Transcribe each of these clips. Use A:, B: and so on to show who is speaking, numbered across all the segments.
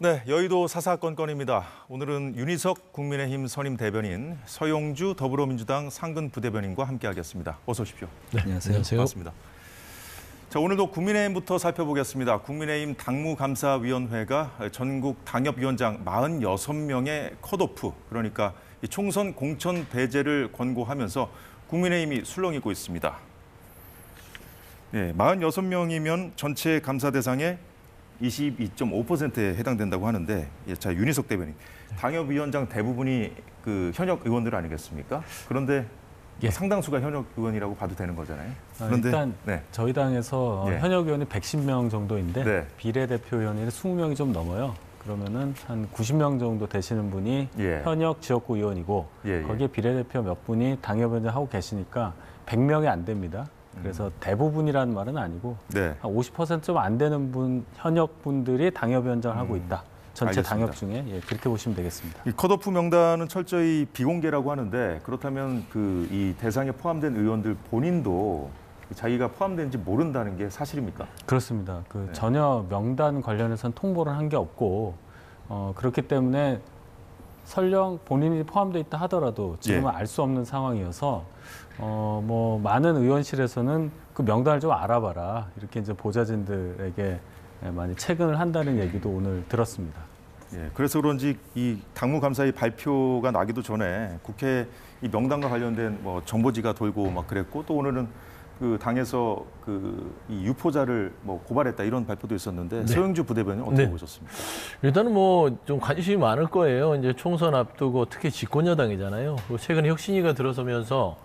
A: 네, 여의도 사사건건입니다. 오늘은 윤희석 국민의힘 선임 대변인, 서용주 더불어민주당 상근 부대변인과 함께하겠습니다. 어서 오십시오.
B: 네, 안녕하세요.
A: 반갑습니다. 자, 오늘도 국민의힘부터 살펴보겠습니다. 국민의힘 당무감사위원회가 전국 당협위원장 46명의 컷오프, 그러니까 총선 공천 배제를 권고하면서 국민의힘이 술렁이고 있습니다. 네, 46명이면 전체 감사 대상의 22.5%에 해당된다고 하는데, 자, 윤희석 대변인, 당협위원장 대부분이 그 현역 의원들 아니겠습니까? 그런데 상당수가 현역 의원이라고 봐도 되는 거잖아요.
B: 그런데 일단 저희 당에서 현역 의원이 110명 정도인데 비례대표 의원이 20명이 좀 넘어요. 그러면은 한 90명 정도 되시는 분이 현역 지역구 의원이고 거기에 비례대표 몇 분이 당협위원장 하고 계시니까 100명이 안 됩니다. 그래서 대부분이라는 말은 아니고 한 50% 좀 안 되는 현역 분들이 당협위원장을 하고 있다. 전체
A: 알겠습니다.
B: 당협 중에 그렇게 보시면 되겠습니다.
A: 이 컷오프 명단은 철저히 비공개라고 하는데, 그렇다면 이 대상에 포함된 의원들 본인도 자기가 포함된지 모른다는 게 사실입니까?
B: 그렇습니다. 전혀 명단 관련해서는 통보를 한 게 없고 그렇기 때문에 설령 본인이 포함되어 있다 하더라도 지금은 알 수 없는 상황이어서 뭐 많은 의원실에서는 그 명단을 좀 알아봐라 이렇게 이제 보좌진들에게 많이 체근을 한다는 얘기도 오늘 들었습니다.
A: 그래서 그런지 이 당무감사의 발표가 나기도 전에 국회 이 명단과 관련된 뭐 정보지가 돌고 막 그랬고, 또 오늘은 그 당에서 이 유포자를 뭐 고발했다 이런 발표도 있었는데 서영주 부대변인 어떻게 보셨습니까?
C: 일단은 뭐 좀 관심이 많을 거예요. 이제 총선 앞두고 특히 집권 여당이잖아요. 최근에 혁신위가 들어서면서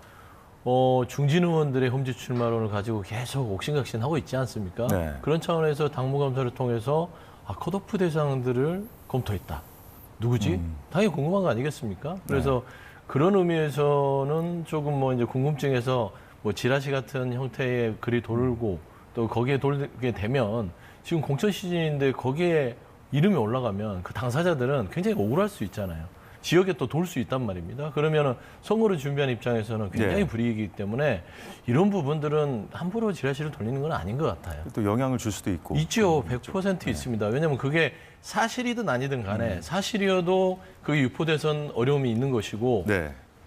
C: 중진 의원들의 험지 출마론을 가지고 계속 옥신각신하고 있지 않습니까? 그런 차원에서 당무감사를 통해서 컷오프 대상들을 검토했다. 누구지? 당연히 궁금한 거 아니겠습니까? 그래서 그런 의미에서는 조금 뭐 이제 궁금증에서 뭐 지라시 같은 형태의 글이 돌고 또 거기에 돌게 되면 지금 공천 시즌인데 거기에 이름이 올라가면 그 당사자들은 굉장히 억울할 수 있잖아요. 지역에 또 돌 수 있단 말입니다. 그러면은 선거를 준비하는 입장에서는 굉장히 불이익이기 때문에 이런 부분들은 함부로 지라시를 돌리는 건 아닌 것 같아요.
A: 또 영향을 줄 수도 있고.
C: 있죠. 100% 있습니다. 왜냐하면 그게 사실이든 아니든 간에 사실이어도 그게 유포돼선 어려움이 있는 것이고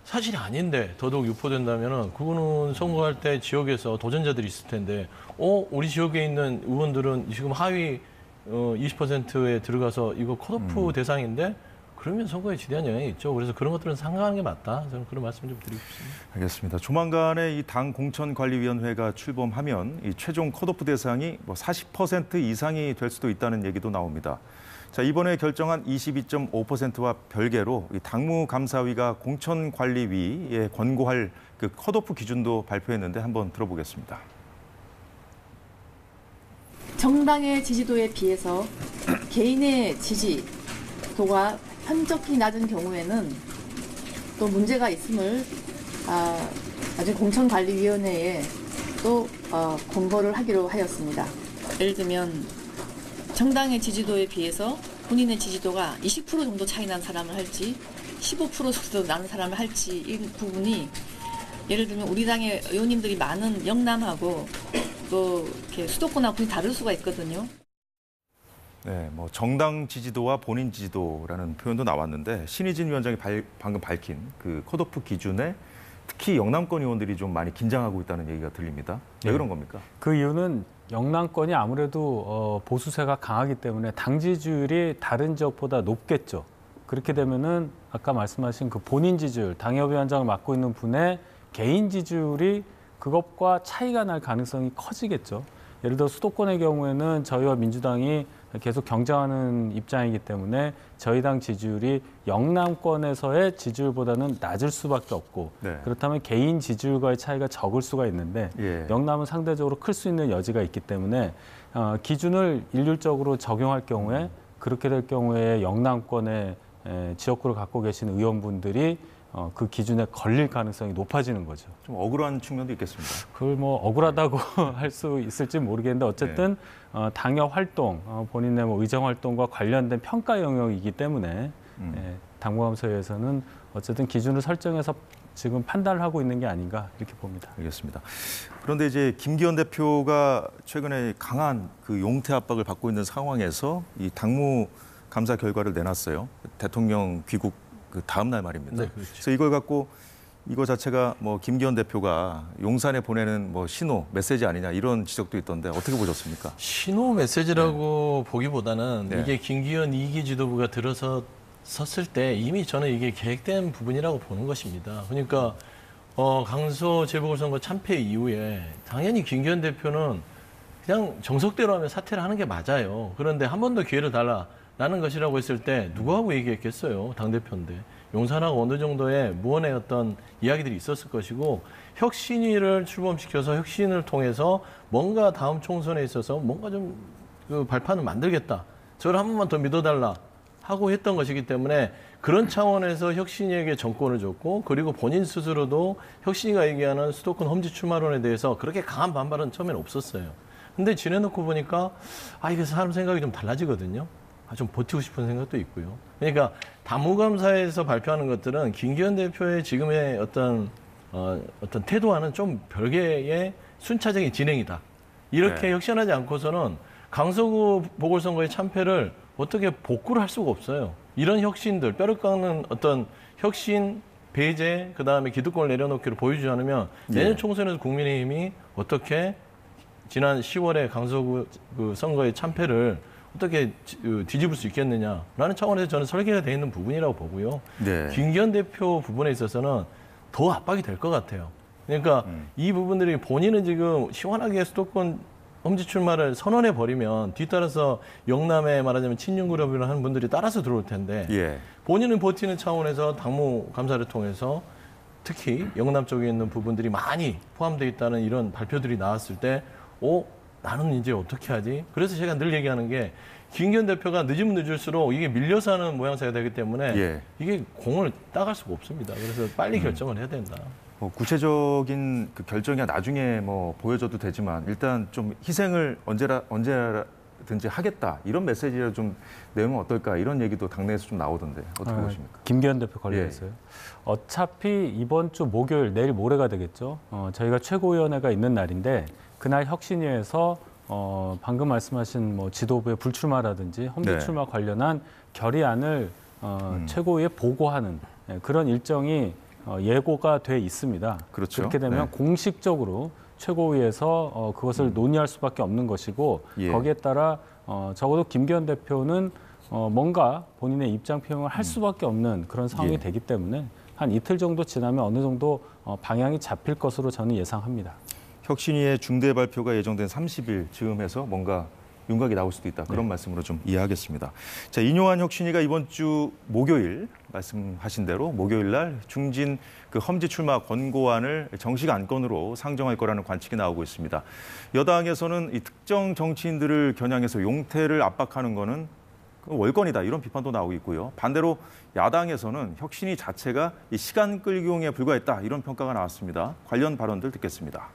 C: 사실이 아닌데 더더욱 유포된다면은 그거는 선거할 때 지역에서 도전자들이 있을 텐데 우리 지역에 있는 의원들은 지금 하위 20%에 들어가서 이거 컷오프 대상인데 그러면 선거에 지대한 영향이 있죠. 그래서 그런 것들은 상관하는 게 맞다. 저는 그런 말씀 좀 드리고 싶습니다.
A: 알겠습니다. 조만간에 이 당 공천관리위원회가 출범하면 이 최종 컷오프 대상이 뭐 40% 이상이 될 수도 있다는 얘기도 나옵니다. 자, 이번에 결정한 22.5%와 별개로 이 당무감사위가 공천관리위에 권고할 그 컷오프 기준도 발표했는데 한번 들어보겠습니다.
D: 정당의 지지도에 비해서 개인의 지지도가 현저히 낮은 경우에는 또 문제가 있음을 나중에 공천관리위원회에 또 권고를 하기로 하였습니다. 예를 들면 정당의 지지도에 비해서 본인의 지지도가 20% 정도 차이 난 사람을 할지 15% 정도 나는 사람을 할지 이 부분이 예를 들면 우리 당의 의원님들이 많은 영남하고 또 이렇게 수도권하고 분이 다를 수가 있거든요.
A: 뭐 정당 지지도와 본인 지지도라는 표현도 나왔는데, 신희진 위원장이 방금 밝힌 그 컷오프 기준에 특히 영남권 의원들이 좀 많이 긴장하고 있다는 얘기가 들립니다. 왜 그런 겁니까?
B: 그 이유는 영남권이 아무래도 보수세가 강하기 때문에 당 지지율이 다른 지역보다 높겠죠. 그렇게 되면은 아까 말씀하신 그 본인 지지율, 당협위원장을 맡고 있는 분의 개인 지지율이 그것과 차이가 날 가능성이 커지겠죠. 예를 들어 수도권의 경우에는 저희와 민주당이 계속 경쟁하는 입장이기 때문에 저희 당 지지율이 영남권에서의 지지율보다는 낮을 수밖에 없고 그렇다면 개인 지지율과의 차이가 적을 수가 있는데 영남은 상대적으로 클 수 있는 여지가 있기 때문에 기준을 일률적으로 적용할 경우에 그렇게 될 경우에 영남권의 지역구를 갖고 계신 의원분들이 그 기준에 걸릴 가능성이 높아지는 거죠.
A: 좀 억울한 측면도 있겠습니다.
B: 그걸 뭐 억울하다고 할 수 있을지 모르겠는데 어쨌든 당협 활동, 본인의 뭐 의정 활동과 관련된 평가 영역이기 때문에 당무감사위에서는 어쨌든 기준을 설정해서 지금 판단을 하고 있는 게 아닌가 이렇게 봅니다.
A: 알겠습니다. 그런데 이제 김기현 대표가 최근에 강한 그 용태 압박을 받고 있는 상황에서 이 당무 감사 결과를 내놨어요. 대통령 귀국 그 다음 날 말입니다.
C: 네, 그렇죠.
A: 그래서 이걸 갖고 이거 자체가 뭐 김기현 대표가 용산에 보내는 뭐 신호, 메시지 아니냐 이런 지적도 있던데 어떻게 보셨습니까?
C: 신호 메시지라고 보기보다는
A: 네.
C: 이게 김기현 2기 지도부가 들어섰을 때 이미 저는 이게 계획된 부분이라고 보는 것입니다. 그러니까 강서 재보궐선거 참패 이후에 당연히 김기현 대표는 그냥 정석대로 하면 사퇴를 하는 게 맞아요. 그런데 한 번 더 기회를 달라라는 것이라고 했을 때 누구하고 얘기했겠어요. 당대표인데. 용산하고 어느 정도의 무언의 어떤 이야기들이 있었을 것이고 혁신위를 출범시켜서 혁신을 통해서 뭔가 다음 총선에 있어서 뭔가 좀 그 발판을 만들겠다. 저를 한 번만 더 믿어달라 하고 했던 것이기 때문에 그런 차원에서 혁신위에게 정권을 줬고 그리고 본인 스스로도 혁신위가 얘기하는 수도권 험지 출마론에 대해서 그렇게 강한 반발은 처음에는 없었어요. 근데 지내놓고 보니까 이게 사람 생각이 좀 달라지거든요. 좀 버티고 싶은 생각도 있고요. 그러니까 당무감사에서 발표하는 것들은 김기현 대표의 지금의 어떤 태도와는 좀 별개의 순차적인 진행이다. 이렇게
A: 네.
C: 혁신하지 않고서는 강서구 보궐선거의 참패를 어떻게 복구를 할 수가 없어요. 이런 혁신들, 뼈를 깎는 어떤 혁신, 배제, 그다음에 기득권을 내려놓기를 보여주지 않으면 내년
A: 네.
C: 총선에서 국민의힘이 어떻게 지난 10월에 강서구 그 선거의 참패를 어떻게 뒤집을 수 있겠느냐라는 차원에서 저는 설계가 되어 있는 부분이라고 보고요.
A: 네.
C: 김기현 대표 부분에 있어서는 더 압박이 될 것 같아요. 그러니까 이 부분들이 본인은 지금 시원하게 수도권 험지 출마를 선언해 버리면 뒤따라서 영남에 말하자면 친윤그룹이라 하는 분들이 따라서 들어올 텐데
A: 예.
C: 본인은 버티는 차원에서 당무 감사를 통해서 특히 영남 쪽에 있는 부분들이 많이 포함되어 있다는 이런 발표들이 나왔을 때 나는 이제 어떻게 하지? 그래서 제가 늘 얘기하는 게 김기현 대표가 늦으면 늦을수록 이게 밀려서 하는 모양새가 되기 때문에
A: 예.
C: 이게 공을 따갈 수가 없습니다. 그래서 빨리 결정을 해야 된다.
A: 구체적인 그 결정이 나중에 뭐 보여줘도 되지만 일단 좀 희생을 언제든지 하겠다 이런 메시지를 좀 내면 어떨까 이런 얘기도 당내에서 좀 나오던데 어떻게 보십니까?
B: 김기현 대표 관련해서요. 어차피 이번 주 목요일 내일 모레가 되겠죠. 저희가 최고위원회가 있는 날인데 그날 혁신위에서 방금 말씀하신 뭐 지도부의 불출마라든지 험지
A: 네.
B: 출마 관련한 결의안을 최고위에 보고하는 그런 일정이 예고가 돼 있습니다.
A: 그렇죠.
B: 그렇게 되면
A: 네.
B: 공식적으로 최고위에서 그것을 논의할 수밖에 없는 것이고
A: 예.
B: 거기에 따라 적어도 김기현 대표는 뭔가 본인의 입장 표명을 할 수밖에 없는 그런 상황이
A: 예.
B: 되기 때문에 한 이틀 정도 지나면 어느 정도 방향이 잡힐 것으로 저는 예상합니다.
A: 혁신위의 중대 발표가 예정된 30일 즈음해서 뭔가 윤곽이 나올 수도 있다. 그런 말씀으로 좀 이해하겠습니다. 자, 인요한 혁신위가 이번 주 목요일 말씀하신 대로 목요일 날 중진 그 험지 출마 권고안을 정식 안건으로 상정할 거라는 관측이 나오고 있습니다. 여당에서는 이 특정 정치인들을 겨냥해서 용태를 압박하는 거는 월권이다 이런 비판도 나오고 있고요. 반대로 야당에서는 혁신위 자체가 이 시간 끌기용에 불과했다 이런 평가가 나왔습니다. 관련 발언들 듣겠습니다.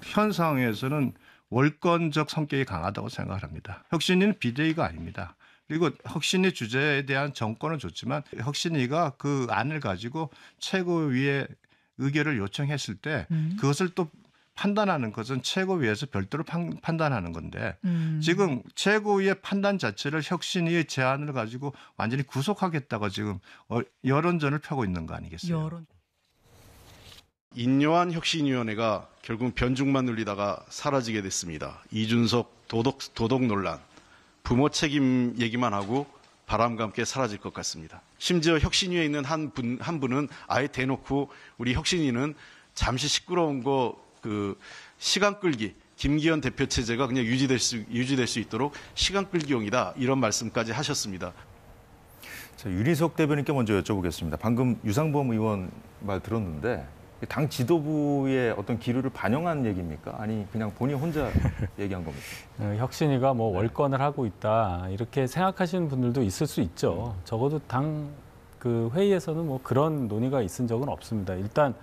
E: 현 상황에서는 월권적 성격이 강하다고 생각합니다. 혁신위는 비대위가 아닙니다. 그리고 혁신위 주제에 대한 정권은 좋지만 혁신위가 그 안을 가지고 최고위에 의결을 요청했을 때 그것을 또 판단하는 것은 최고위에서 별도로 판단하는 건데 지금 최고위의 판단 자체를 혁신위의 제안을 가지고 완전히 구속하겠다고 지금 여론전을 펴고 있는 거 아니겠어요?
F: 인요한 혁신위원회가 결국 변죽만 늘리다가 사라지게 됐습니다. 이준석 도덕 논란, 부모 책임 얘기만 하고 바람과 함께 사라질 것 같습니다. 심지어 혁신위에 있는 한 분은 아예 대놓고 우리 혁신위는 잠시 시끄러운 거 시간 끌기, 김기현 대표 체제가 그냥 유지될 수 있도록 시간 끌기용이다 이런 말씀까지 하셨습니다.
A: 자, 윤희석 대변인께 먼저 여쭤보겠습니다. 방금 유상범 의원 말 들었는데 당 지도부의 어떤 기류를 반영한 얘기입니까? 아니 그냥 본인 혼자 얘기한 겁니까?
B: 혁신위가 뭐 월권을 하고 있다 이렇게 생각하시는 분들도 있을 수 있죠. 적어도 당 그 회의에서는 뭐 그런 논의가 있은 적은 없습니다. 일단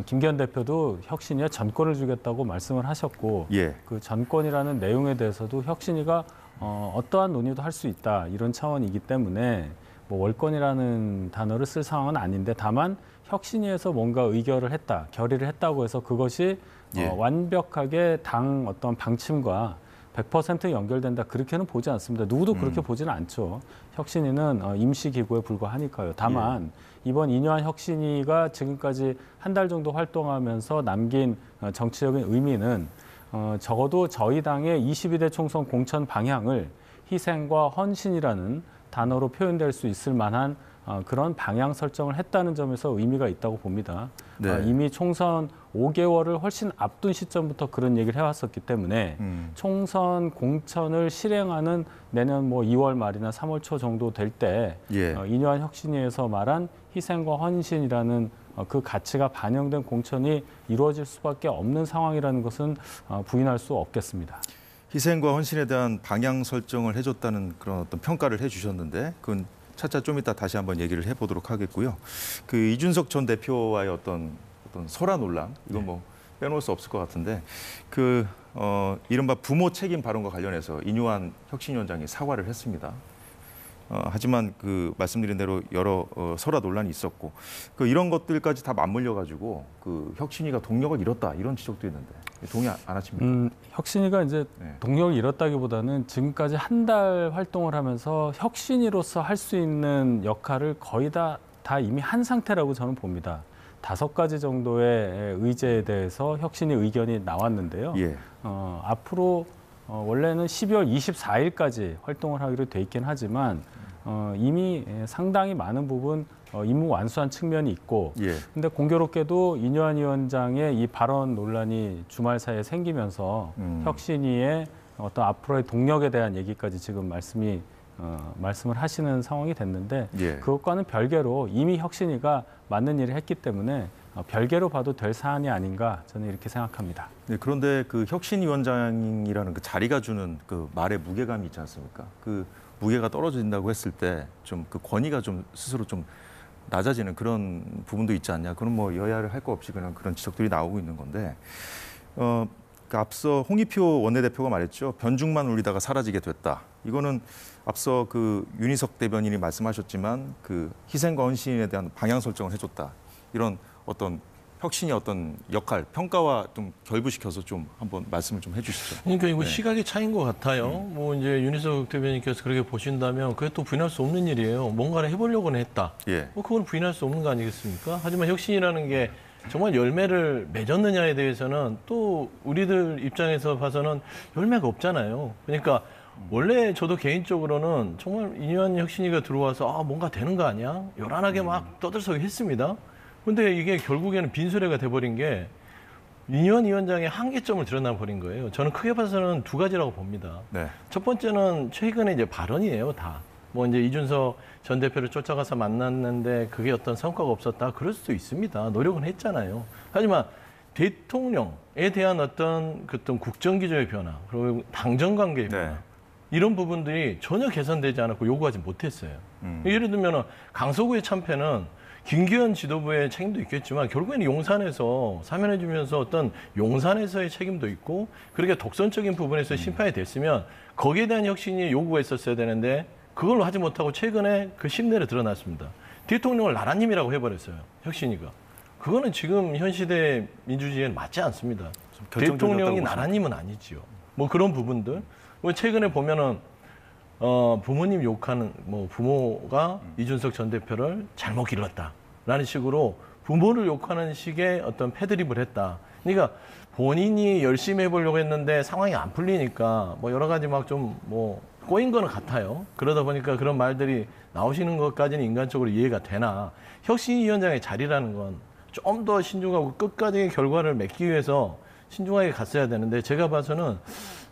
B: 김기현 대표도 혁신위에 전권을 주겠다고 말씀을 하셨고
A: 예.
B: 그 전권이라는 내용에 대해서도 혁신위가 어떠한 논의도 할 수 있다 이런 차원이기 때문에 뭐 월권이라는 단어를 쓸 상황은 아닌데 다만 혁신위에서 뭔가 의결을 했다, 결의를 했다고 해서 그것이
A: 예.
B: 완벽하게 당 어떤 방침과 100% 연결된다 그렇게는 보지 않습니다. 누구도 그렇게 보지는 않죠. 혁신위는 임시기구에 불과하니까요. 다만 이번 이뇨한 혁신위가 지금까지 한 달 정도 활동하면서 남긴 정치적인 의미는 적어도 저희 당의 22대 총선 공천 방향을 희생과 헌신이라는 단어로 표현될 수 있을 만한 그런 방향 설정을 했다는 점에서 의미가 있다고 봅니다.
A: 네.
B: 이미 총선 5개월을 훨씬 앞둔 시점부터 그런 얘기를 해왔었기 때문에 총선 공천을 실행하는 내년 뭐 2월 말이나 3월 초 정도 될 때
A: 예.
B: 이뇨한 혁신위에서 말한 희생과 헌신이라는 그 가치가 반영된 공천이 이루어질 수밖에 없는 상황이라는 것은 부인할 수 없겠습니다.
A: 희생과 헌신에 대한 방향 설정을 해줬다는 그런 어떤 평가를 해주셨는데 그건 차차 좀 이따 다시 한번 얘기를 해보도록 하겠고요. 그 이준석 전 대표와의 어떤 설화 논란 이건 뭐 빼놓을 수 없을 것 같은데 그 이른바 부모 책임 발언과 관련해서 이뇨한 혁신위원장이 사과를 했습니다. 하지만 그 말씀드린 대로 여러 설화 논란이 있었고 그 이런 것들까지 다 맞물려 가지고 그 혁신위가 동력을 잃었다 이런 지적도 있는데 동의 안 하십니까?
B: 혁신위가 이제
A: 네.
B: 동력을 잃었다기보다는 지금까지 한 달 활동을 하면서 혁신위로서 할 수 있는 역할을 거의 다 이미 한 상태라고 저는 봅니다. 5가지 정도의 의제에 대해서 혁신위 의견이 나왔는데요.
A: 예.
B: 앞으로 원래는 12월 24일까지 활동을 하기로 돼 있긴 하지만 이미 상당히 많은 부분 임무 완수한 측면이 있고
A: 예.
B: 근데 공교롭게도 이뇨한 위원장의 이 발언 논란이 주말 사이에 생기면서 혁신위의 어떤 앞으로의 동력에 대한 얘기까지 지금 말씀을 하시는 상황이 됐는데
A: 예.
B: 그것과는 별개로 이미 혁신위가 맞는 일을 했기 때문에 별개로 봐도 될 사안이 아닌가 저는 이렇게 생각합니다.
A: 네, 그런데 그 혁신위원장이라는 그 자리가 주는 그 말의 무게감이 있지 않습니까? 그 무게가 떨어진다고 했을 때 좀 그 권위가 좀 스스로 좀 낮아지는 그런 부분도 있지 않냐. 그건 뭐 여야를 할 거 없이 그냥 그런 지적들이 나오고 있는 건데 그 앞서 홍익표 원내대표가 말했죠. 변죽만 울리다가 사라지게 됐다. 이거는 앞서 그 윤희석 대변인이 말씀하셨지만 그 희생과 헌신에 대한 방향 설정을 해줬다. 이런 어떤 혁신이 어떤 역할, 평가와 좀 결부시켜서 좀 한번 말씀을 좀 해주시죠.
C: 그러니까 이거
A: 네.
C: 시각의 차이인 것 같아요. 뭐 이제 윤희석 대변인께서 그렇게 보신다면 그게 또 부인할 수 없는 일이에요. 뭔가를 해보려고는 했다.
A: 예.
C: 뭐 그건 부인할 수 없는 거 아니겠습니까? 하지만 혁신이라는 게 정말 열매를 맺었느냐에 대해서는 또 우리들 입장에서 봐서는 열매가 없잖아요. 그러니까 원래 저도 개인적으로는 정말 이뇨한 혁신위가 들어와서 뭔가 되는 거 아니야? 요란하게 막 떠들썩 했습니다. 근데 이게 결국에는 빈수레가 돼버린 게 이뇨한 위원장의 한계점을 드러나 버린 거예요. 저는 크게 봐서는 2가지라고 봅니다.
A: 네.
C: 첫 번째는 최근에 이제 발언이에요, 다. 뭐 이제 이준석 전 대표를 쫓아가서 만났는데 그게 어떤 성과가 없었다. 그럴 수도 있습니다. 노력은 했잖아요. 하지만 대통령에 대한 어떤 국정기조의 변화, 그리고 당정 관계의 변화,
A: 네.
C: 이런 부분들이 전혀 개선되지 않았고 요구하지 못했어요. 예를 들면 강서구의 참패는 김기현 지도부의 책임도 있겠지만 결국에는 용산에서 사면해주면서 어떤 용산에서의 책임도 있고 그렇게 독선적인 부분에서 심판이 됐으면 거기에 대한 혁신이 요구가 있었어야 되는데 그걸 하지 못하고 최근에 그 심내를 드러났습니다. 대통령을 나라님이라고 해버렸어요. 혁신이가. 그거는 지금 현 시대 민주주의에는 맞지 않습니다. 대통령이 나라님은 아니지요. 뭐 그런 부분들. 뭐 최근에 보면은 부모님 욕하는 부모가 이준석 전 대표를 잘못 길렀다라는 식으로 부모를 욕하는 식의 어떤 패드립을 했다. 그러니까 본인이 열심히 해보려고 했는데 상황이 안 풀리니까 뭐 여러 가지 막 좀 꼬인 거는 같아요. 그러다 보니까 그런 말들이 나오시는 것까지는 인간적으로 이해가 되나 혁신위원장의 자리라는 건 좀 더 신중하고 끝까지 결과를 맺기 위해서 신중하게 갔어야 되는데 제가 봐서는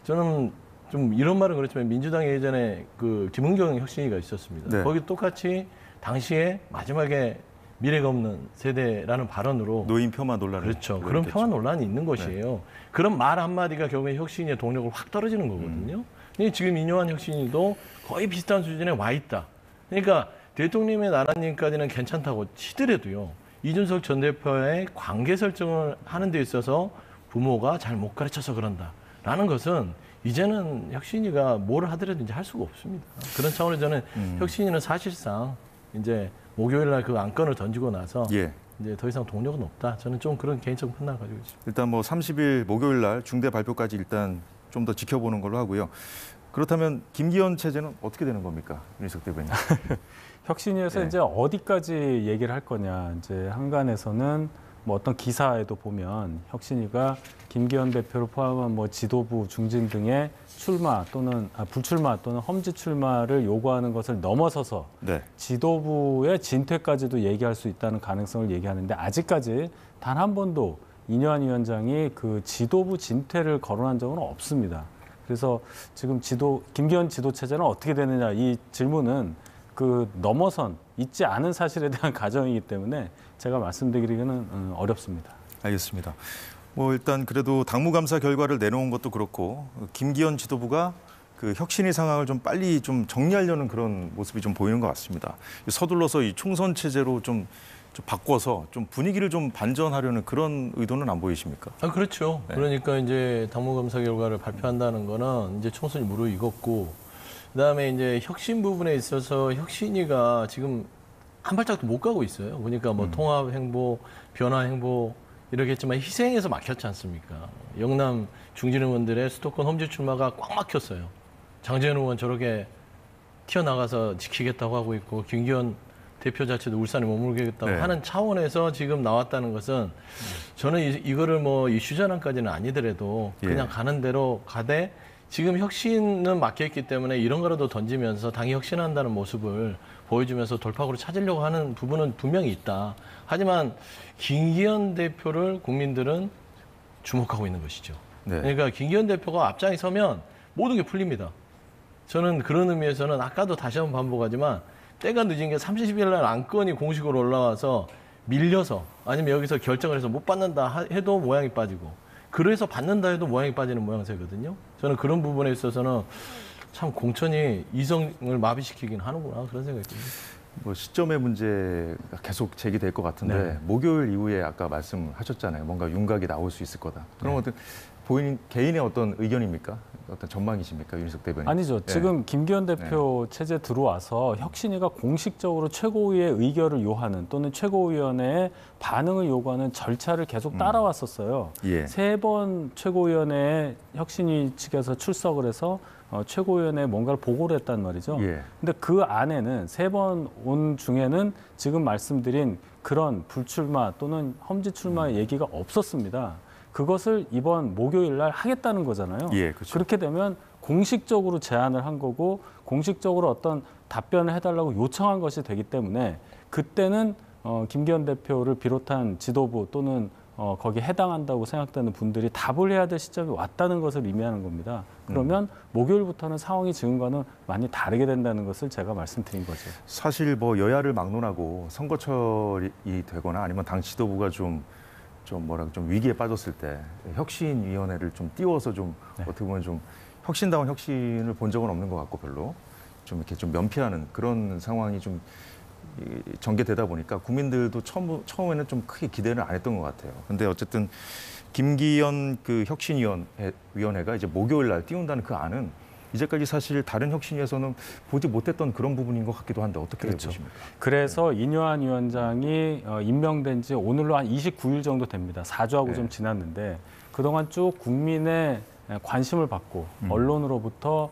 C: 저는 좀 이런 말은 그렇지만 민주당에 예전에 그 김은경 혁신위가 있었습니다.
A: 네.
C: 거기 똑같이 당시에 마지막에 미래가 없는 세대라는 발언으로
A: 노인 폄하 논란을
C: 그렇죠. 그런 폄하 논란이 있는 것이에요. 네. 그런 말 한마디가 결국에 혁신의 동력을 확 떨어지는 거거든요. 근데 지금 이뇨한 혁신위도 거의 비슷한 수준에 와 있다. 그러니까 대통령의 나라님까지는 괜찮다고 치더라도요. 이준석 전 대표의 관계 설정을 하는 데 있어서 부모가 잘 못 가르쳐서 그런다라는 것은 이제는 혁신위가 뭘 하더라든지 할 수가 없습니다. 그런 차원에서 저는 혁신위는 사실상 이제 목요일 날 그 안건을 던지고 나서
A: 예.
C: 이제 더 이상 동력은 없다. 저는 좀 그런 개인적 판단을 가지고 있습니다.
A: 일단 뭐 30일 목요일 날 중대 발표까지 일단 좀 더 지켜보는 걸로 하고요. 그렇다면 김기현 체제는 어떻게 되는 겁니까, 윤희석 대변인?
B: 혁신위에서
A: 네.
B: 이제 어디까지 얘기를 할 거냐. 이제 한간에서는 뭐 어떤 기사에도 보면 혁신위가 김기현 대표를 포함한 뭐 지도부 중진 등의 출마 또는 불출마 또는 험지 출마를 요구하는 것을 넘어서서
A: 네.
B: 지도부의 진퇴까지도 얘기할 수 있다는 가능성을 얘기하는데 아직까지 단 한 번도 이뇨한 위원장이 그 지도부 진퇴를 거론한 적은 없습니다. 그래서 지금 김기현 지도 체제는 어떻게 되느냐 이 질문은 그 넘어선 있지 않은 사실에 대한 가정이기 때문에 제가 말씀드리기는 어렵습니다.
A: 알겠습니다. 뭐 일단 그래도 당무감사 결과를 내놓은 것도 그렇고 김기현 지도부가 그 혁신위 상황을 좀 빨리 좀 정리하려는 그런 모습이 좀 보이는 것 같습니다. 서둘러서 이 총선 체제로 좀 바꿔서 좀 분위기를 좀 반전하려는 그런 의도는 안 보이십니까?
C: 아, 그렇죠.
A: 네.
C: 그러니까 이제 당무감사 결과를 발표한다는 거는 이제 총선이 무르익었고, 그다음에 이제 혁신 부분에 있어서 혁신위가 지금 한 발짝도 못 가고 있어요. 그러니까 뭐 통합 행보, 변화 행보 이렇게 했지만 희생에서 막혔지 않습니까? 영남 중진 의원들의 수도권 험지 출마가 꽉 막혔어요. 장재현 의원 저렇게 튀어나가서 지키겠다고 하고 있고, 김기현 대표 자체도 울산에 머물겠다고
A: 네.
C: 하는 차원에서 지금 나왔다는 것은 저는 이거를 뭐 이슈 전환까지는 아니더라도 그냥
A: 예.
C: 가는 대로 가되 지금 혁신은 막혀있기 때문에 이런 거라도 던지면서 당이 혁신한다는 모습을 보여주면서 돌파구를 찾으려고 하는 부분은 분명히 있다. 하지만 김기현 대표를 국민들은 주목하고 있는 것이죠.
A: 네.
C: 그러니까 김기현 대표가 앞장에 서면 모든 게 풀립니다. 저는 그런 의미에서는 아까도 다시 한번 반복하지만 때가 늦은 게 30일 날 안건이 공식으로 올라와서 밀려서 아니면 여기서 결정을 해서 못 받는다 해도 모양이 빠지고 그래서 받는다 해도 모양이 빠지는 모양새거든요. 저는 그런 부분에 있어서는 참 공천이 이성을 마비시키긴 하는구나 그런 생각이 듭니다.
A: 뭐 시점의 문제가 계속 제기될 것 같은데
B: 네.
A: 목요일 이후에 아까 말씀하셨잖아요. 뭔가 윤곽이 나올 수 있을 거다. 그런
B: 네.
A: 어떤 본인 개인의 어떤 의견입니까? 어떤 전망이십니까, 윤희석 대변인?
B: 아니죠.
A: 네.
B: 지금 김기현 대표 체제 들어와서 혁신위가 공식적으로 최고위의 의결을 요하는 또는 최고위원회의 반응을 요구하는 절차를 계속 따라왔었어요.
A: 예.
B: 3번 최고위원회에 혁신위 측에서 출석을 해서 최고위원회에 뭔가를 보고를 했단 말이죠.
A: 예.
B: 근데 그 안에는 3번 온 중에는 지금 말씀드린 그런 불출마 또는 험지 출마 얘기가 없었습니다. 그것을 이번 목요일 날 하겠다는 거잖아요.
A: 예, 그렇죠.
B: 그렇게 되면 공식적으로 제안을 한 거고 공식적으로 어떤 답변을 해달라고 요청한 것이 되기 때문에 그때는 김기현 대표를 비롯한 지도부 또는 거기에 해당한다고 생각되는 분들이 답을 해야 될 시점이 왔다는 것을 의미하는 겁니다. 그러면 목요일부터는 상황이 지금과는 많이 다르게 된다는 것을 제가 말씀드린 거죠.
A: 사실 뭐 여야를 막론하고 선거철이 되거나 아니면 당 지도부가 좀 위기에 빠졌을 때 혁신위원회를 좀 띄워서 좀
B: 네.
A: 어떻게 보면 좀 혁신다운 혁신을 본 적은 없는 것 같고 별로 좀 이렇게 좀 면피하는 그런 상황이 좀 전개되다 보니까 국민들도 처음에는 좀 크게 기대를 안 했던 것 같아요. 근데 어쨌든 김기현 그 혁신위원회가 이제 목요일 날 띄운다는 그 안은 이제까지 사실 다른 혁신위에서는 보지 못했던 그런 부분인 것 같기도 한데 어떻게
B: 그렇죠.
A: 보십니까?
B: 그래서 이뇨한 위원장이 임명된 지 오늘로 한 29일 정도 됩니다. 4주하고
A: 네.
B: 좀 지났는데 그동안 쭉 국민의 관심을 받고 언론으로부터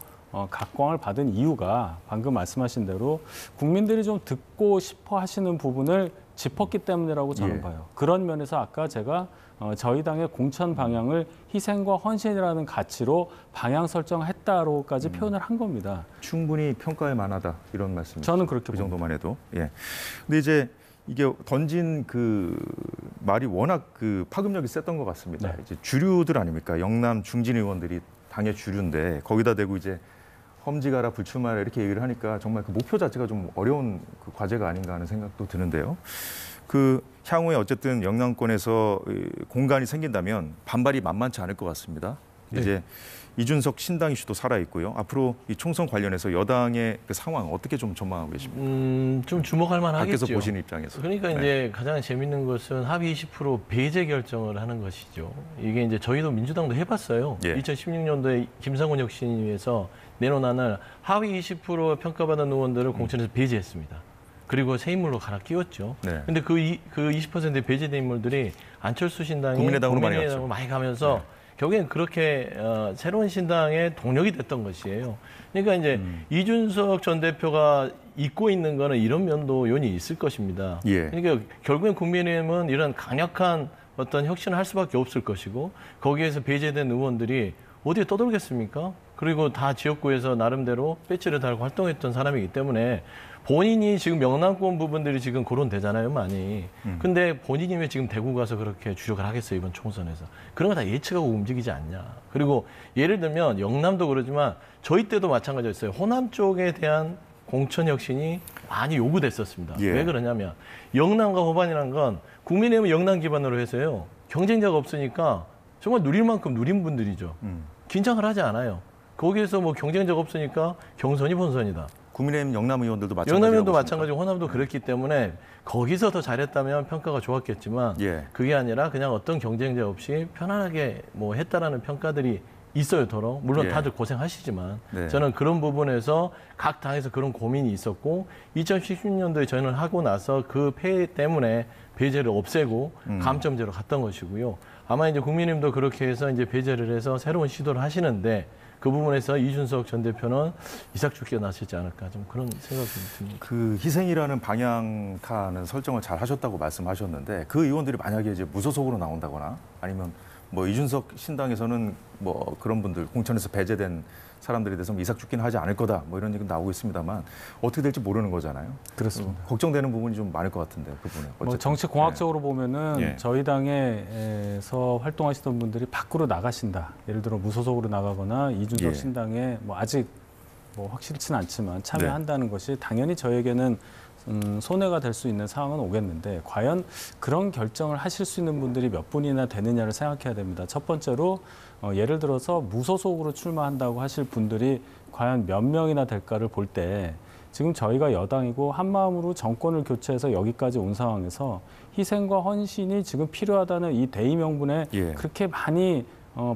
B: 각광을 받은 이유가 방금 말씀하신 대로 국민들이 좀 듣고 싶어 하시는 부분을 짚었기 때문이라고 저는
A: 예.
B: 봐요. 그런 면에서 아까 제가 저희 당의 공천 방향을 희생과 헌신이라는 가치로 방향 설정했다로까지 표현을 한 겁니다.
A: 충분히 평가할 만하다 이런 말씀이죠.
B: 저는 그렇게
A: 그
B: 봅니다.
A: 정도만 해도. 예. 근데 이제 이게 던진 그 말이 워낙 그 파급력이 셌던 것 같습니다.
B: 네.
A: 이제 주류들 아닙니까? 영남 중진 의원들이 당의 주류인데 거기다 대고 이제 험지가라 불출마라 이렇게 얘기를 하니까 정말 그 목표 자체가 좀 어려운 그 과제가 아닌가 하는 생각도 드는데요. 그 향후에 어쨌든 영남권에서 공간이 생긴다면 반발이 만만치 않을 것 같습니다.
C: 네.
A: 이제 이준석 신당 이슈도 살아 있고요. 앞으로 이 총선 관련해서 여당의 그 상황 어떻게 좀 전망하고 계십니까?
C: 좀 주목할 만하겠죠.
A: 밖에서 보시는 입장에서.
C: 그러니까
A: 네.
C: 이제 가장 재밌는 것은 합의 20% 배제 결정을 하는 것이죠. 이게 이제 저희도 민주당도 해봤어요.
A: 예.
C: 2016년도에 김상훈 혁신위에서 내놓은 안을 하위 20% 평가받은 의원들을 공천에서 배제했습니다. 그리고 새 인물로 갈아 끼웠죠.
A: 네.
C: 근데 그 20%의 배제된 인물들이 안철수 신당이
A: 국민의당으로 많이 갔죠.
C: 많이 가면서 결국엔 그렇게 새로운 신당의 동력이 됐던 것이에요. 그러니까 이제 이준석 전 대표가 잊고 있는 거는 이런 면도 요인이 있을 것입니다.
A: 예.
C: 그러니까 결국엔 국민의힘은 이런 강력한 어떤 혁신을 할 수밖에 없을 것이고 거기에서 배제된 의원들이 어디에 떠돌겠습니까? 그리고 다 지역구에서 나름대로 배지를 달고 활동했던 사람이기 때문에 본인이 지금 명랑권 부분들이 지금 거론되잖아요, 많이. 근데 본인이 왜 지금 대구 가서 그렇게 주력을 하겠어요, 이번 총선에서. 그런 거 다 예측하고 움직이지 않냐. 그리고 예를 들면 영남도 그러지만 저희 때도 마찬가지였어요. 호남 쪽에 대한 공천 혁신이 많이 요구됐었습니다.
A: 예.
C: 왜 그러냐면 영남과 호반이라는 건 국민의힘은 영남 기반으로 해서요. 경쟁자가 없으니까 정말 누릴 만큼 누린 분들이죠. 긴장을 하지 않아요. 거기에서 뭐 경쟁자가 없으니까 경선이 본선이다.
A: 국민의힘 영남 의원들도 마찬가지고.
C: 영남 의원도 마찬가지고 호남도 그랬기 때문에 거기서 더 잘했다면 평가가 좋았겠지만
A: 예.
C: 그게 아니라 그냥 어떤 경쟁자 없이 편안하게 뭐 했다라는 평가들이 있어요, 더러. 물론
A: 예.
C: 다들 고생하시지만
A: 네.
C: 저는 그런 부분에서 각 당에서 그런 고민이 있었고 2016년도에 저는 하고 나서 그 폐해 때문에 배제를 없애고 감점제로 갔던 것이고요. 아마 이제 국민의힘도 그렇게 해서 이제 배제를 해서 새로운 시도를 하시는데 그 부분에서 이준석 전 대표는 이삭죽게 나시지 않을까 좀 그런 생각이 듭니다.
A: 그 희생이라는 방향타는 설정을 잘 하셨다고 말씀하셨는데 그 의원들이 만약에 이제 무소속으로 나온다거나 아니면 뭐 이준석 신당에서는 뭐 그런 분들 공천에서 배제된 사람들에 대해서 이삭죽기는 하지 않을 거다 뭐 이런 얘기 나오고 있습니다만 어떻게 될지 모르는 거잖아요.
B: 그렇습니다.
A: 걱정되는 부분이 좀 많을 것 같은데 그 부분에.
B: 뭐 정치 공학적으로 보면은
A: 예.
B: 저희 당에서 활동하시던 분들이 밖으로 나가신다. 예를 들어 무소속으로 나가거나 이준석
A: 예.
B: 신당에 뭐 아직 뭐 확실치는 않지만 참여한다는 것이 당연히 저에게는 손해가 될 수 있는 상황은 오겠는데 과연 그런 결정을 하실 수 있는 분들이 몇 분이나 되느냐를 생각해야 됩니다. 첫 번째로 예를 들어서 무소속으로 출마한다고 하실 분들이 과연 몇 명이나 될까를 볼 때 지금 저희가 여당이고 한마음으로 정권을 교체해서 여기까지 온 상황에서 희생과 헌신이 지금 필요하다는 이 대의 명분에
A: 예.
B: 그렇게 많이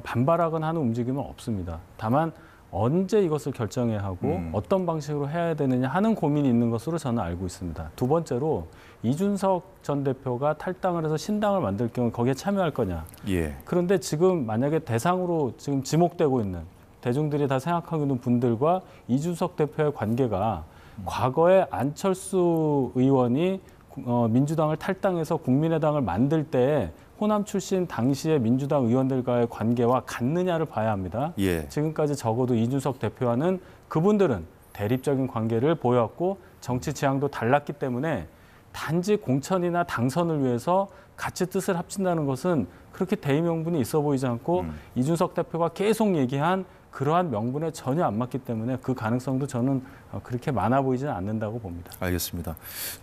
B: 반발하거나 하는 움직임은 없습니다. 다만 언제 이것을 결정해야 하고 어떤 방식으로 해야 되느냐 하는 고민이 있는 것으로 저는 알고 있습니다. 두 번째로 이준석 전 대표가 탈당을 해서 신당을 만들 경우 거기에 참여할 거냐.
A: 예.
B: 그런데 지금 만약에 대상으로 지금 지목되고 있는 대중들이 다 생각하고 있는 분들과 이준석 대표의 관계가 과거에 안철수 의원이 민주당을 탈당해서 국민의당을 만들 때 호남 출신 당시의 민주당 의원들과의 관계와 같느냐를 봐야 합니다.
A: 예.
B: 지금까지 적어도 이준석 대표와는 그분들은 대립적인 관계를 보여왔고 정치 지향도 달랐기 때문에 단지 공천이나 당선을 위해서 같이 뜻을 합친다는 것은 그렇게 대의 명분이 있어 보이지 않고 이준석 대표가 계속 얘기한 그러한 명분에 전혀 안 맞기 때문에 그 가능성도 저는 그렇게 많아 보이지는 않는다고 봅니다.
A: 알겠습니다.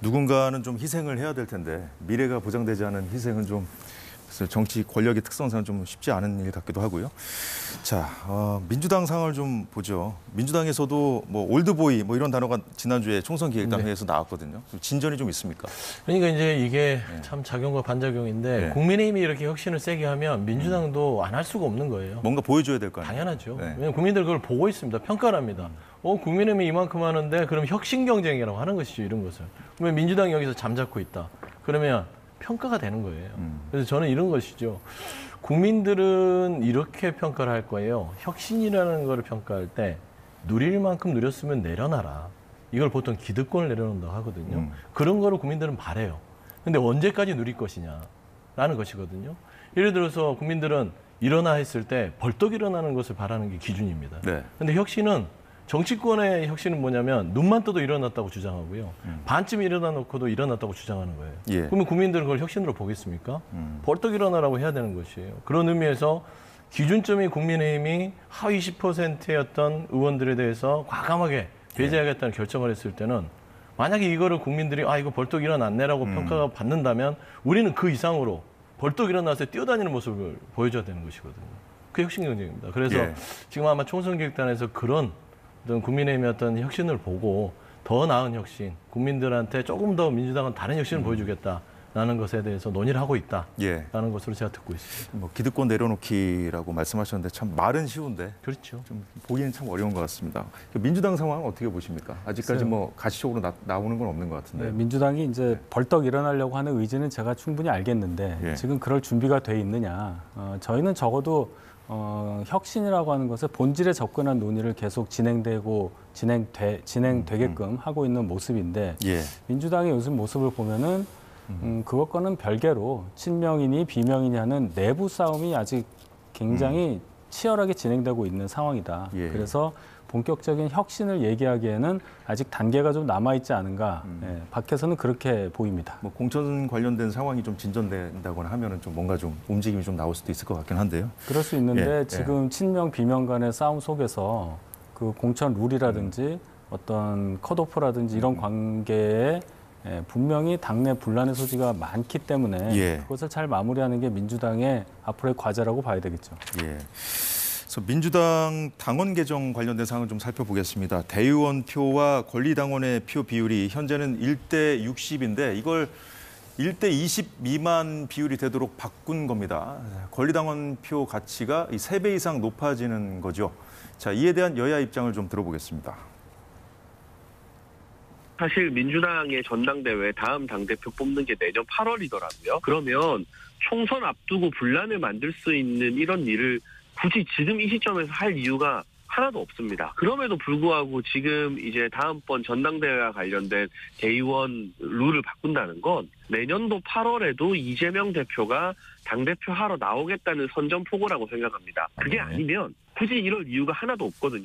A: 누군가는 좀 희생을 해야 될 텐데 미래가 보장되지 않은 희생은 좀 정치 권력의 특성상 좀 쉽지 않은 일 같기도 하고요. 자, 민주당 상황을 좀 보죠. 민주당에서도 뭐 올드보이 뭐 이런 단어가 지난주에 총선기획단 회의에서 나왔거든요. 진전이 좀 있습니까?
C: 그러니까 이제 이게 참 작용과 반작용인데
A: 네.
C: 국민의힘이 이렇게 혁신을 세게 하면 민주당도 안 할 수가 없는 거예요.
A: 뭔가 보여줘야 될 거 아니에요?
C: 당연하죠.
A: 네.
C: 왜냐하면 국민들 그걸 보고 있습니다. 평가를 합니다. 국민의힘이 이만큼 하는데 그럼 혁신 경쟁이라고 하는 것이죠. 이런 것을. 그러면 민주당이 여기서 잠잡고 있다. 그러면 평가가 되는 거예요. 그래서 저는 이런 것이죠. 국민들은 이렇게 평가를 할 거예요. 혁신이라는 거를 평가할 때 누릴 만큼 누렸으면 내려놔라. 이걸 보통 기득권을 내려놓는다고 하거든요. 그런 거를 국민들은 바래요. 근데 언제까지 누릴 것이냐라는 것이거든요. 예를 들어서 국민들은 일어나 했을 때 벌떡 일어나는 것을 바라는 게 기준입니다.
A: 네.
C: 근데 혁신은 정치권의 혁신은 뭐냐면 눈만 떠도 일어났다고 주장하고요. 반쯤 일어나 놓고도 일어났다고 주장하는 거예요.
A: 예.
C: 그러면 국민들은 그걸 혁신으로 보겠습니까? 벌떡 일어나라고 해야 되는 것이에요. 그런 의미에서 기준점이 국민의힘이 하위 10%였던 의원들에 대해서 과감하게 배제하겠다는 결정을 했을 때는 만약에 이거를 국민들이 이거 벌떡 일어났네라고 평가가 받는다면 우리는 그 이상으로 벌떡 일어나서 뛰어다니는 모습을 보여줘야 되는 것이거든요. 그게 혁신 경쟁입니다. 그래서
A: 예. 지금
C: 지금 아마 총선기획단에서 그런 어떤 국민의힘의 어떤 혁신을 보고 더 나은 혁신, 국민들한테 조금 더 민주당은 다른 혁신을 보여주겠다라는 것에 대해서 논의를 하고 있다라는
A: 예.
C: 것으로 제가 듣고 있습니다.
A: 뭐 기득권 내려놓기라고 말씀하셨는데 참 말은 쉬운데
C: 그렇죠.
A: 좀 보기는 참 어려운 것 같습니다. 민주당 상황은 어떻게 보십니까? 아직까지 뭐 가시적으로 나오는 건 없는 것 같은데.
B: 네, 민주당이 이제 벌떡 일어나려고 하는 의지는 제가 충분히 알겠는데
A: 예.
B: 지금 그럴 준비가 돼 있느냐? 저희는 적어도 혁신이라고 하는 것에 본질에 접근한 논의를 계속 진행되게끔 하고 있는 모습인데
A: 예.
B: 민주당의 요즘 모습을 보면은 그것과는 별개로 친명이니 비명이니 하는 내부 싸움이 아직 굉장히 치열하게 진행되고 있는 상황이다.
A: 예.
B: 그래서 본격적인 혁신을 얘기하기에는 아직 단계가 좀 남아있지 않은가. 예, 밖에서는 그렇게 보입니다.
A: 뭐 공천 관련된 상황이 좀 진전된다거나 하면은 좀 뭔가 좀 움직임이 좀 나올 수도 있을 것 같긴 한데요.
B: 그럴 수 있는데
A: 예,
B: 지금 친명 비명 간의 싸움 속에서 그 공천 룰이라든지 어떤 컷오프라든지 이런 관계에 분명히 당내 분란의 소지가 많기 때문에
A: 예.
B: 그것을 잘 마무리하는 게 민주당의 앞으로의 과제라고 봐야 되겠죠.
A: 예. 그래서 민주당 당원 개정 관련된 사항을 좀 살펴보겠습니다. 대의원 표와 권리당원의 표 비율이 현재는 1대 60인데 이걸 1대 20 미만 비율이 되도록 바꾼 겁니다. 권리당원 표 가치가 3배 이상 높아지는 거죠. 자, 이에 대한 여야 입장을 좀 들어보겠습니다.
G: 사실 민주당의 전당대회 다음 당대표 뽑는 게 내년 8월이더라고요. 그러면 총선 앞두고 분란을 만들 수 있는 이런 일을 굳이 지금 이 시점에서 할 이유가 하나도 없습니다. 그럼에도 불구하고 지금 이제 다음번 전당대회와 관련된 대의원 룰을 바꾼다는 건 내년도 8월에도 이재명 대표가 당대표 하러 나오겠다는 선전포고라고 생각합니다. 그게 아니면 굳이 이럴 이유가 하나도 없거든요.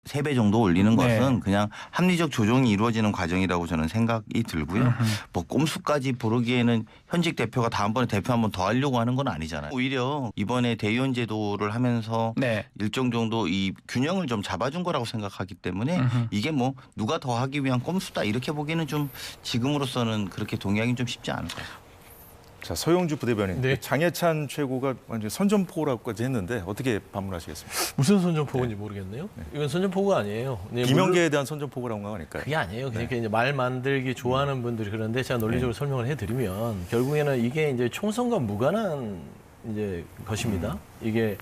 H: 3배 정도 올리는 것은 그냥 합리적 조정이 이루어지는 과정이라고 저는 생각이 들고요. 뭐 꼼수까지 부르기에는 현직 대표가 다음번에 대표 한 번 더 하려고 하는 건 아니잖아요. 오히려 이번에 대의원 제도를 하면서 일정 정도 이 균형을 좀 잡아준 거라고 생각하기 때문에 이게 뭐 누가 더 하기 위한 꼼수다 이렇게 보기에는 좀 지금으로서는 그렇게 동의하기는 좀 쉽지 않을 것 같아요.
A: 자, 서영주 부대변인,
C: 네.
A: 장해찬 최고가 완전 선전포고라고까지 했는데 어떻게 반문하시겠습니까?
C: 무슨 선전포고인지 모르겠네요. 이건 선전포고가 아니에요. 네,
A: 비명계에 대한 선전포고라고 하니까요.
C: 그게 아니에요. 그러니까 이제 말 만들기 좋아하는 분들이 그런데 제가 논리적으로 설명을 해드리면 결국에는 이게 이제 총선과 무관한 이제 것입니다. 이게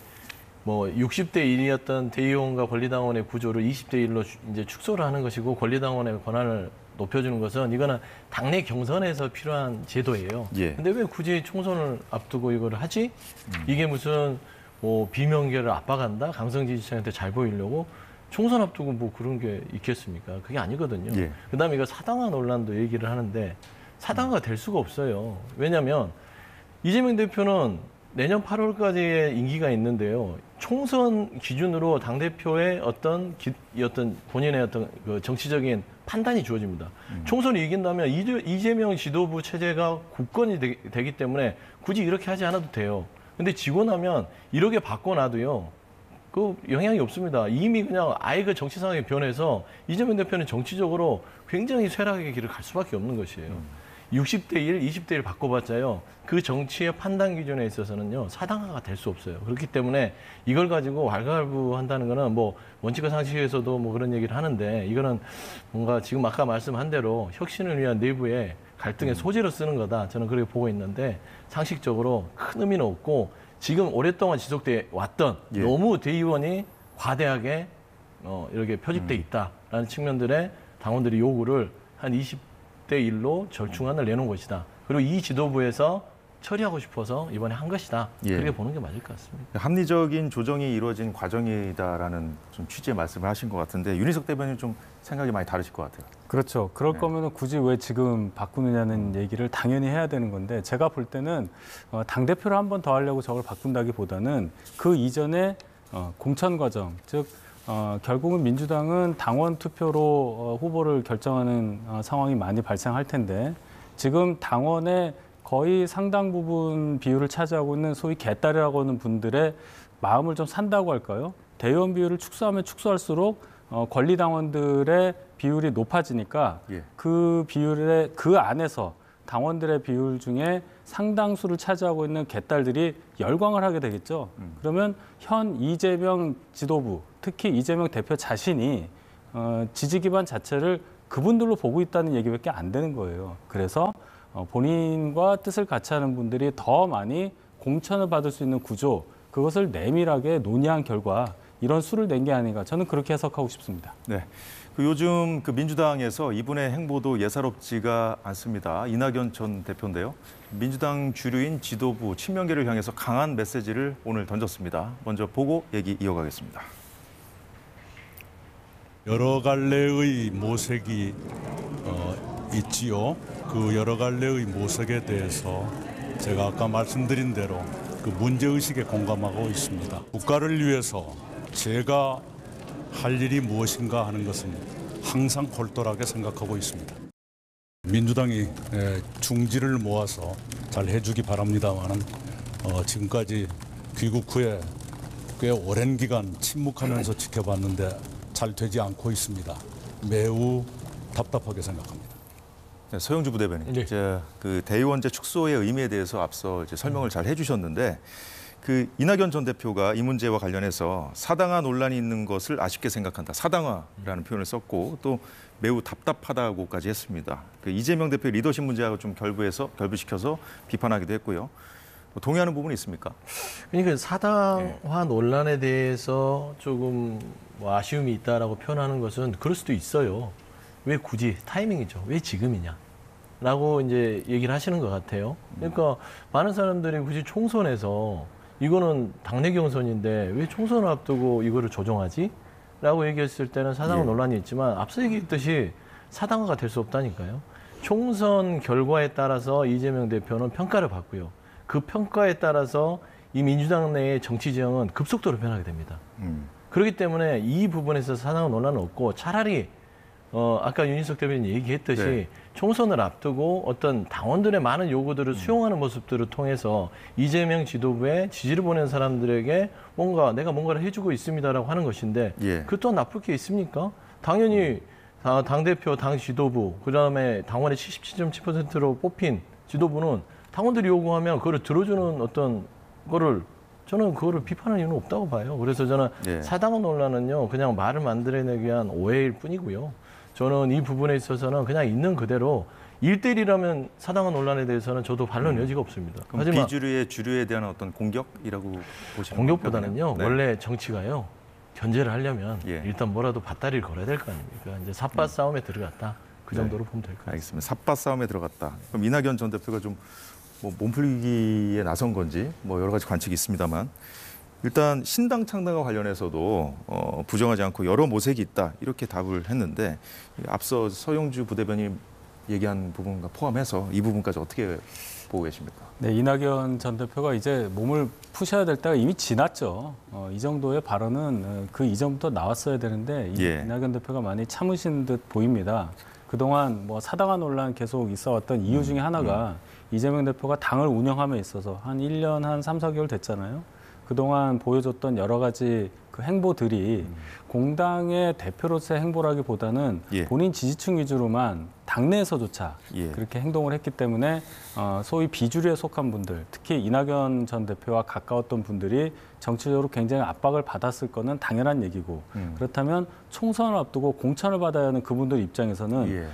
C: 뭐 60대 1이었던 대의원과 권리당원의 구조를 20대 1로 이제 축소를 하는 것이고 권리당원의 권한을 높여주는 것은 이거는 당내 경선에서 필요한 제도예요.
A: 예.
C: 근데 왜 굳이 총선을 앞두고 이걸 하지? 이게 무슨 뭐 비명계를 압박한다? 강성 지지층한테 잘 보이려고 총선 앞두고 뭐 그런 게 있겠습니까? 그게 아니거든요.
A: 예.
C: 그다음에 이거 사당화 논란도 얘기를 하는데 사당화가 될 수가 없어요. 왜냐하면 이재명 대표는 내년 8월까지의 임기가 있는데요. 총선 기준으로 당대표의 어떤 본인의 어떤 그 정치적인 판단이 주어집니다. 총선이 이긴다면 이재명 지도부 체제가 굳건히 되기 때문에 굳이 이렇게 하지 않아도 돼요. 근데 지고 나면 이렇게 바꿔놔도요. 그 영향이 없습니다. 이미 그냥 아예 그 정치 상황이 변해서 이재명 대표는 정치적으로 굉장히 쇠락의 길을 갈 수밖에 없는 것이에요. 60대 1, 20대 1 바꿔봤자요. 그 정치의 판단 기준에 있어서는요. 사당화가 될 수 없어요. 그렇기 때문에 이걸 가지고 왈가왈부한다는 거는 뭐 원칙과 상식에서도 뭐 그런 얘기를 하는데 이거는 뭔가 지금 아까 말씀한 대로 혁신을 위한 내부의 갈등의 소재로 쓰는 거다. 저는 그렇게 보고 있는데 상식적으로 큰 의미는 없고 지금 오랫동안 지속돼 왔던 너무 대의원이 과대하게 이렇게 표집돼 있다라는 측면들의 당원들이 요구를 한 20대 1로 절충안을 내놓은 것이다. 그리고 이 지도부에서 처리하고 싶어서 이번에 한 것이다. 그렇게 보는 게 맞을 것 같습니다.
A: 합리적인 조정이 이루어진 과정이다라는 좀 취지의 말씀을 하신 것 같은데 윤희석 대변인 좀 생각이 많이 다르실 것 같아요.
B: 그렇죠. 그럴 거면 굳이 왜 지금 바꾸느냐는 얘기를 당연히 해야 되는 건데 제가 볼 때는 당대표를 한 번 더 하려고 저걸 바꾼다기보다는 그 이전에 공천 과정, 즉 결국은 민주당은 당원 투표로 후보를 결정하는 상황이 많이 발생할 텐데 지금 당원의 거의 상당 부분 비율을 차지하고 있는 소위 개딸이라고 하는 분들의 마음을 좀 산다고 할까요? 대의원 비율을 축소하면 축소할수록 권리당원들의 비율이 높아지니까 그 비율의 그 안에서 당원들의 비율 중에 상당수를 차지하고 있는 개딸들이 열광을 하게 되겠죠. 그러면 현 이재명 지도부, 특히 이재명 대표 자신이 지지 기반 자체를 그분들로 보고 있다는 얘기밖에 안 되는 거예요. 그래서 본인과 뜻을 같이 하는 분들이 더 많이 공천을 받을 수 있는 구조, 그것을 내밀하게 논의한 결과 이런 수를 낸 게 아닌가 저는 그렇게 해석하고 싶습니다.
A: 네. 요즘 민주당에서 이분의 행보도 예사롭지가 않습니다. 이낙연 전 대표인데요. 민주당 주류인 지도부, 친명계를 향해서 강한 메시지를 오늘 던졌습니다. 먼저 보고 얘기 이어가겠습니다.
I: 여러 갈래의 모색이 있지요. 그 여러 갈래의 모색에 대해서 제가 아까 말씀드린 대로 그 문제의식에 공감하고 있습니다. 국가를 위해서 제가 할 일이 무엇인가 하는 것은 항상 골똘하게 생각하고 있습니다. 민주당이 중지를 모아서 잘 해주기 바랍니다만은 지금까지 귀국 후에 꽤 오랜 기간 침묵하면서 지켜봤는데 잘 되지 않고 있습니다. 매우 답답하게 생각합니다.
A: 네, 서영주 부대변인,
C: 네.
A: 이제 그 대의원제 축소의 의미에 대해서 앞서 이제 설명을 잘 해주셨는데 이낙연 전 대표가 이 문제와 관련해서 사당화 논란이 있는 것을 아쉽게 생각한다. 사당화라는 표현을 썼고 또 매우 답답하다고까지 했습니다. 이재명 대표의 리더십 문제하고 좀 결부시켜서 비판하기도 했고요. 동의하는 부분이 있습니까?
C: 그러니까 사당화 논란에 대해서 조금 아쉬움이 있다라고 표현하는 것은 그럴 수도 있어요. 왜 굳이 타이밍이죠? 왜 지금이냐? 라고 이제 얘기를 하시는 것 같아요. 그러니까 많은 사람들이 굳이 총선에서 이거는 당내 경선인데 왜 총선을 앞두고 이거를 조정하지? 라고 얘기했을 때는 사당화 논란이 있지만 앞서 얘기했듯이 사당화가 될 수 없다니까요. 총선 결과에 따라서 이재명 대표는 평가를 받고요. 그 평가에 따라서 이 민주당 내의 정치 지형은 급속도로 변하게 됩니다. 그렇기 때문에 이 부분에서 사당화 논란은 없고 차라리 아까 윤희석 대변인이 얘기했듯이
A: 네.
C: 총선을 앞두고 어떤 당원들의 많은 요구들을 수용하는 모습들을 통해서 이재명 지도부에 지지를 보낸 사람들에게 내가 뭔가를 해주고 있습니다라고 하는 것인데 그 또한 나쁠 게 있습니까? 당연히 당대표, 당 지도부, 그다음에 당원의 77.7%로 뽑힌 지도부는 당원들이 요구하면 그거를 들어주는 어떤 거를 저는 그거를 비판할 이유는 없다고 봐요. 그래서 저는 사당화 논란은요, 그냥 말을 만들어내기 위한 오해일 뿐이고요. 저는 이 부분에 있어서는 그냥 있는 그대로 1대1이라면 사당화 논란에 대해서는 저도 반론 여지가 없습니다.
A: 그럼
C: 하지만
A: 비주류의 주류에 대한 어떤 공격이라고 보시는
C: 공격보다는요,
A: 네.
C: 원래 정치가요, 견제를 하려면 일단 뭐라도 밧다리를 걸어야 될 거 아닙니까? 이제 삿바 싸움에 들어갔다. 그 정도로 보면 될 것 같습니다.
A: 알겠습니다. 삿바 싸움에 들어갔다. 그럼 이낙연 전 대표가 좀 몸풀기에 나선 건지 여러 가지 관측이 있습니다만 일단 신당 창당과 관련해서도 부정하지 않고 여러 모색이 있다 이렇게 답을 했는데 앞서 서영주 부대변인이 얘기한 부분과 포함해서 이 부분까지 어떻게 보고 계십니까?
B: 네, 이낙연 전 대표가 이제 몸을 푸셔야 될 때가 이미 지났죠. 이 정도의 발언은 그 이전부터 나왔어야 되는데 이낙연 대표가 많이 참으신 듯 보입니다. 그동안 사당화 논란 계속 있어왔던 이유 중에 하나가 이재명 대표가 당을 운영함에 있어서 한 1년 한 3, 4개월 됐잖아요. 그동안 보여줬던 여러 가지 그 행보들이 공당의 대표로서의 행보라기보다는 본인 지지층 위주로만 당내에서조차 그렇게 행동을 했기 때문에 소위 비주류에 속한 분들, 특히 이낙연 전 대표와 가까웠던 분들이 정치적으로 굉장히 압박을 받았을 거는 당연한 얘기고 그렇다면 총선을 앞두고 공천을 받아야 하는 그분들 입장에서는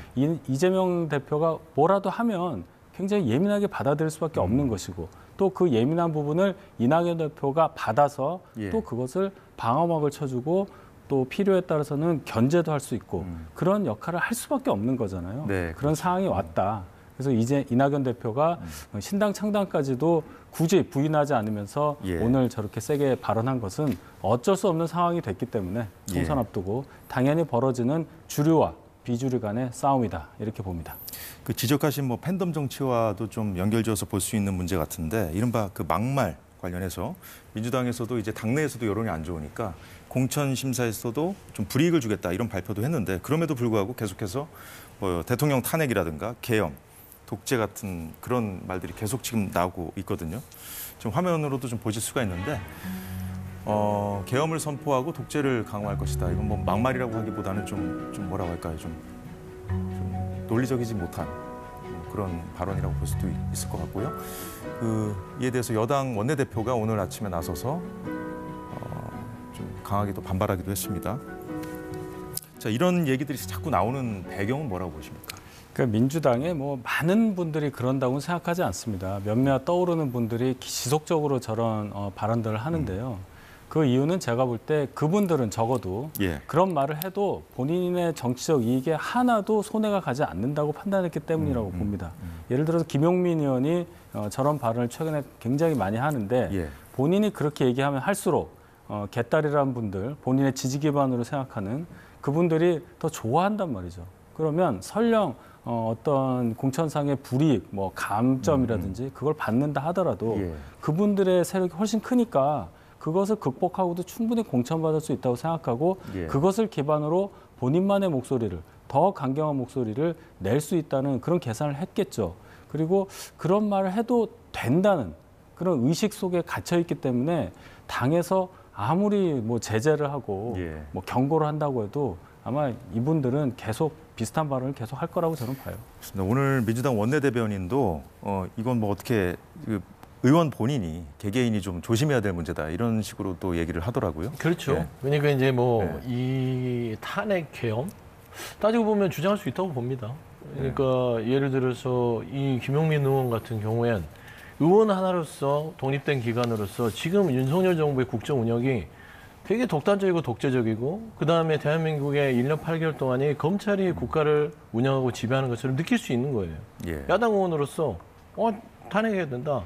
B: 이재명 대표가 뭐라도 하면 굉장히 예민하게 받아들일 수밖에 없는 것이고 또 그 예민한 부분을 이낙연 대표가 받아서 또 그것을 방어막을 쳐주고 또 필요에 따라서는 견제도 할 수 있고 그런 역할을 할 수밖에 없는 거잖아요.
A: 네,
B: 그런 상황이 왔다. 그래서 이제 이낙연 대표가 신당 창당까지도 굳이 부인하지 않으면서 오늘 저렇게 세게 발언한 것은 어쩔 수 없는 상황이 됐기 때문에 총선 앞두고 당연히 벌어지는 주류와 비주류 간의 싸움이다 이렇게 봅니다.
A: 그 지적하신 팬덤 정치와도 좀 연결지어서 볼 수 있는 문제 같은데 이른바 그 막말 관련해서 민주당에서도 이제 당내에서도 여론이 안 좋으니까 공천 심사에서도 좀 불이익을 주겠다 이런 발표도 했는데 그럼에도 불구하고 계속해서 대통령 탄핵이라든가 계엄, 독재 같은 그런 말들이 계속 지금 나오고 있거든요. 지금 화면으로도 좀 보실 수가 있는데 계엄을 선포하고 독재를 강화할 것이다. 이건 막말이라고 하기보다는 좀 뭐라고 할까요? 좀 논리적이지 못한 그런 발언이라고 볼 수도 있을 것 같고요. 이에 대해서 여당 원내대표가 오늘 아침에 나서서 좀 강하게 또 반발하기도 했습니다. 자, 이런 얘기들이 자꾸 나오는 배경은 뭐라고 보십니까?
B: 그러니까 민주당에 많은 분들이 그런다고는 생각하지 않습니다. 몇몇 떠오르는 분들이 지속적으로 저런 발언들을 하는데요. 그 이유는 제가 볼 때 그분들은 적어도
A: 예.
B: 그런 말을 해도 본인의 정치적 이익에 하나도 손해가 가지 않는다고 판단했기 때문이라고 봅니다. 예를 들어서 김용민 의원이 저런 발언을 최근에 굉장히 많이 하는데
A: 예.
B: 본인이 그렇게 얘기하면 할수록 개딸이라는 분들, 본인의 지지 기반으로 생각하는 그분들이 더 좋아한단 말이죠. 그러면 설령 어떤 공천상의 불이익, 뭐 감점이라든지 그걸 받는다 하더라도
A: 예.
B: 그분들의 세력이 훨씬 크니까 그것을 극복하고도 충분히 공천받을 수 있다고 생각하고
A: 예.
B: 그것을 기반으로 본인만의 목소리를 더 강경한 목소리를 낼 수 있다는 그런 계산을 했겠죠. 그리고 그런 말을 해도 된다는 그런 의식 속에 갇혀 있기 때문에 당에서 아무리 뭐 제재를 하고
A: 예.
B: 뭐 경고를 한다고 해도 아마 이분들은 계속 비슷한 발언을 계속 할 거라고 저는 봐요.
A: 오늘 민주당 원내대변인도 이건 뭐 어떻게 의원 본인이 개개인이 좀 조심해야 될 문제다 이런 식으로 또 얘기를 하더라고요.
C: 그렇죠.
A: 예.
C: 그러니까 이제 뭐
A: 네.
C: 이 탄핵 계엄 따지고 보면 주장할 수 있다고 봅니다. 그러니까 예를 들어서 이 김용민 의원 같은 경우엔 의원 하나로서 독립된 기관으로서 지금 윤석열 정부의 국정 운영이 되게 독단적이고 독재적이고 그다음에 대한민국의 1년 8개월 동안이 검찰이 국가를 운영하고 지배하는 것처럼 느낄 수 있는 거예요.
A: 예.
C: 야당 의원으로서 탄핵해야 된다.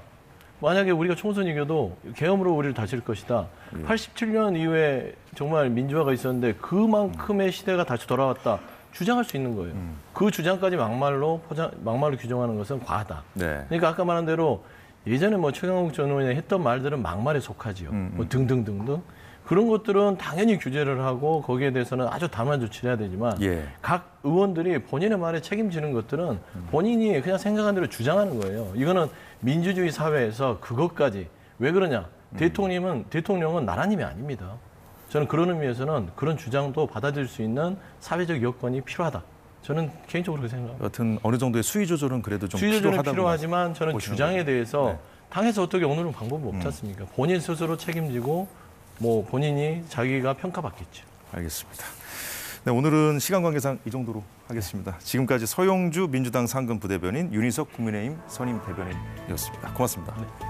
C: 만약에 우리가 총선 이겨도 계엄으로 우리를 다칠 것이다. 87년 이후에 정말 민주화가 있었는데 그만큼의 시대가 다시 돌아왔다. 주장할 수 있는 거예요. 그 주장까지 막말로 규정하는 것은 과하다.
A: 네.
C: 그러니까 아까 말한 대로 예전에 뭐 최강욱 전 의원이 했던 말들은 막말에 속하지요. 뭐 등등등등. 그런 것들은 당연히 규제를 하고 거기에 대해서는 아주 단호한 조치를 해야 되지만
A: 예.
C: 각 의원들이 본인의 말에 책임지는 것들은 본인이 그냥 생각한 대로 주장하는 거예요. 이거는 민주주의 사회에서 그것까지 왜 그러냐? 대통령은 나라님이 아닙니다. 저는 그런 의미에서는 그런 주장도 받아들일 수 있는 사회적 여건이 필요하다. 저는 개인적으로 그렇게 생각합니다.
A: 여튼 어느 정도의 수위 조절은 그래도 좀
C: 수위 조절은
A: 필요하다고
C: 필요하지만 저는 주장에
A: 거예요.
C: 대해서
A: 네.
C: 당에서 어떻게 오늘은 방법이 없지 않습니까? 본인 스스로 책임지고 뭐 본인이 자기가 평가받겠죠.
A: 알겠습니다. 네, 오늘은 시간 관계상 이 정도로 하겠습니다. 지금까지 서영주 민주당 상근 부대변인, 윤희석 국민의힘 선임 대변인이었습니다. 고맙습니다.
C: 네.